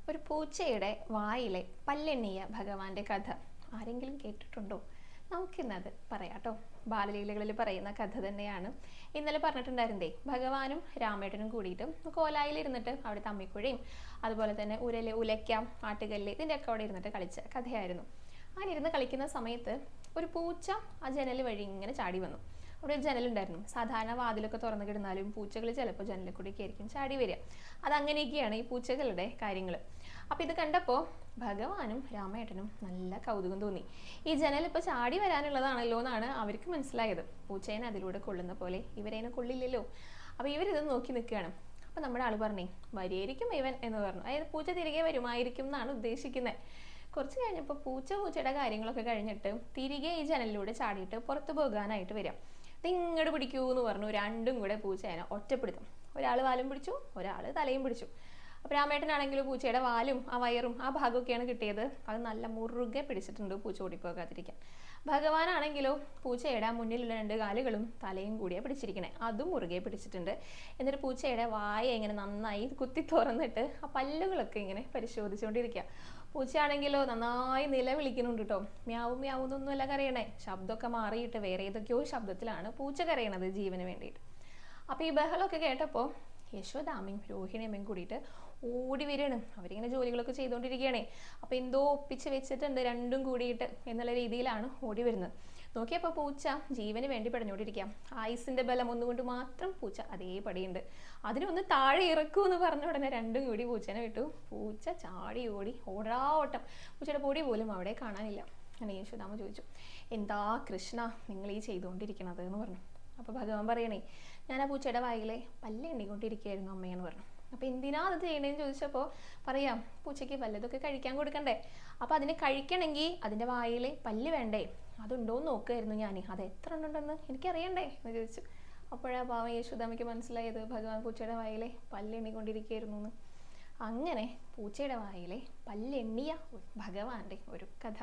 ഒരു പൂച്ചയുടെ വായിലെ പല്ലെണ്ണിയ ഭഗവാന്റെ കഥ ആരെങ്കിലും കേട്ടിട്ടുണ്ടോ? നമുക്കിന്നത് പറയാട്ടോ. ബാലലീലകളിൽ പറയുന്ന കഥ തന്നെയാണ്. ഇന്നലെ പറഞ്ഞിട്ടുണ്ടായിരുന്നേ, ഭഗവാനും രാമേട്ടനും കൂടിയിട്ട് കോലായിലിരുന്നിട്ട് അവിടെ തമ്മിക്കുഴയും അതുപോലെ തന്നെ ഉലയ്ക്കാം ആട്ടുകല്ല് ഇതിൻ്റെയൊക്കെ അവിടെ ഇരുന്നിട്ട് കളിച്ച കഥയായിരുന്നു. അങ്ങനെ ഇരുന്ന് കളിക്കുന്ന സമയത്ത് ഒരു പൂച്ച ആ ജനൽ വഴി ഇങ്ങനെ ചാടി വന്നു. അവിടെ ഒരു ജനലുണ്ടായിരുന്നു. സാധാരണ വാതിലൊക്കെ തുറന്നു കിടന്നാലും പൂച്ചകൾ ചിലപ്പോൾ ജനലിൽ കൂടിയൊക്കെ ആയിരിക്കും ചാടി വരിക. അതങ്ങനെയൊക്കെയാണ് ഈ പൂച്ചകളുടെ കാര്യങ്ങൾ. അപ്പം ഇത് കണ്ടപ്പോൾ ഭഗവാനും രാമേട്ടനും നല്ല കൗതുകം തോന്നി. ഈ ജനൽ ഇപ്പോൾ ചാടി വരാനുള്ളതാണല്ലോ എന്നാണ് അവർക്ക് മനസ്സിലായത്. പൂച്ചേനെ അതിലൂടെ കൊള്ളുന്ന പോലെ ഇവരതിനെ കൊള്ളില്ലല്ലോ. അപ്പോൾ ഇവരിത് നോക്കി നിൽക്കുകയാണ്. അപ്പം നമ്മുടെ ആൾ പറഞ്ഞേ, വരിയായിരിക്കും ഇവൻ എന്ന് പറഞ്ഞു. അതായത് പൂച്ച തിരികെ വരുമായിരിക്കും എന്നാണ് ഉദ്ദേശിക്കുന്നത്. കുറച്ച് കഴിഞ്ഞപ്പോൾ പൂച്ചയുടെ കാര്യങ്ങളൊക്കെ കഴിഞ്ഞിട്ട് തിരികെ ഈ ജനലിലൂടെ ചാടിയിട്ട് പുറത്തു പോകാനായിട്ട് വരാം. ഇങ്ങോട്ട് പിടിക്കൂ എന്ന് പറഞ്ഞു. രണ്ടും കൂടെ പൂച്ചേനെ ഒറ്റപ്പെടുത്തും. ഒരാൾ വാലും പിടിച്ചു, ഒരാൾ തലയും പിടിച്ചു. അപ്പോൾ രാമേട്ടനാണെങ്കിലും പൂച്ചയുടെ വാലും ആ വയറും ആ ഭാഗമൊക്കെയാണ് കിട്ടിയത്. അത് നല്ല മുറുകെ പിടിച്ചിട്ടുണ്ട് പൂച്ച ഓടിപ്പോകാതിരിക്കാൻ. ഭഗവാനാണെങ്കിലോ പൂച്ചയുടെ മുന്നിലുള്ള രണ്ട് കാലുകളും തലയും കൂടിയാണ് പിടിച്ചിരിക്കണേ. അതും മുറുകെ പിടിച്ചിട്ടുണ്ട്. എന്നിട്ട് പൂച്ചയുടെ വായ ഇങ്ങനെ നന്നായി കുത്തി തുറന്നിട്ട് ആ പല്ലുകളൊക്കെ ഇങ്ങനെ പരിശോധിച്ചുകൊണ്ടിരിക്കുക. പൂച്ചയാണെങ്കിലോ നന്നായി നിലവിളിക്കുന്നുണ്ട് കേട്ടോ. മ്യാവും മ്യാവും എന്നൊന്നുമല്ല കരയണേ. ശബ്ദമൊക്കെ മാറിയിട്ട് വേറെ ഏതൊക്കെയോ ശബ്ദത്തിലാണ് പൂച്ച കരയണത് ജീവന് വേണ്ടിയിട്ട്. അപ്പോൾ ഈ ബഹളമൊക്കെ കേട്ടപ്പോൾ യശോദാമ്മയും രോഹിണിയമ്മയും കൂടിയിട്ട് ഓടി വരികയാണ്. അവരിങ്ങനെ ജോലികളൊക്കെ ചെയ്തുകൊണ്ടിരിക്കുകയാണേ. അപ്പോൾ എന്തോ ഒപ്പിച്ച് വെച്ചിട്ടുണ്ട് രണ്ടും കൂടിയിട്ട് എന്നുള്ള രീതിയിലാണ് ഓടി വരുന്നത്. നോക്കിയപ്പോൾ പൂച്ച ജീവന് വേണ്ടി പടഞ്ഞുകൊണ്ടിരിക്കാം. ആയുസിൻ്റെ ബലം ഒന്നുകൊണ്ട് മാത്രം പൂച്ച അതേപടിയുണ്ട്. അതിനൊന്ന് താഴെ ഇറക്കൂ എന്ന് പറഞ്ഞ ഉടനെ രണ്ടും കൂടി പൂച്ചനെ വിട്ടു. പൂച്ച ചാടി ഓടി ഓടാ ഓട്ടം. പൂച്ചയുടെ പൊടി പോലും അവിടെ കാണാനില്ല. അങ്ങനെ യശോദാമ്മ ചോദിച്ചു, എന്താ കൃഷ്ണ നിങ്ങൾ ഈ ചെയ്തുകൊണ്ടിരിക്കണത് എന്ന് പറഞ്ഞു. അപ്പോൾ ഭഗവാൻ പറയണേ, ഞാൻ ആ പൂച്ചയുടെ വായിലെ പല്ല് എണ്ണിക്കൊണ്ടിരിക്കുകയായിരുന്നു അമ്മയെന്ന് പറഞ്ഞു. അപ്പോൾ എന്തിനാ അത് ചെയ്യണേന്ന് ചോദിച്ചപ്പോൾ പറയാം, പൂച്ചയ്ക്ക് പല്ലതൊക്കെ കഴിക്കാൻ കൊടുക്കണ്ടേ. അപ്പോൾ അതിനെ കഴിക്കണമെങ്കിൽ അതിൻ്റെ വായിലെ പല്ല് വേണ്ടേ, അതുണ്ടോയെന്ന് നോക്കുമായിരുന്നു ഞാൻ. അത് എത്ര ഉണ്ടെന്ന് എനിക്കറിയണ്ടേ എന്ന് ചോദിച്ചു. അപ്പോഴാ പാവം യശോദാമ്മയ്ക്ക് മനസ്സിലായത് ഭഗവാൻ പൂച്ചയുടെ വായിലെ പല്ലെണ്ണിക്കൊണ്ടിരിക്കുകയായിരുന്നു എന്ന്. അങ്ങനെ പൂച്ചയുടെ വായിലെ പല്ലെണ്ണിയ ഭഗവാന്റെ ഒരു കഥ.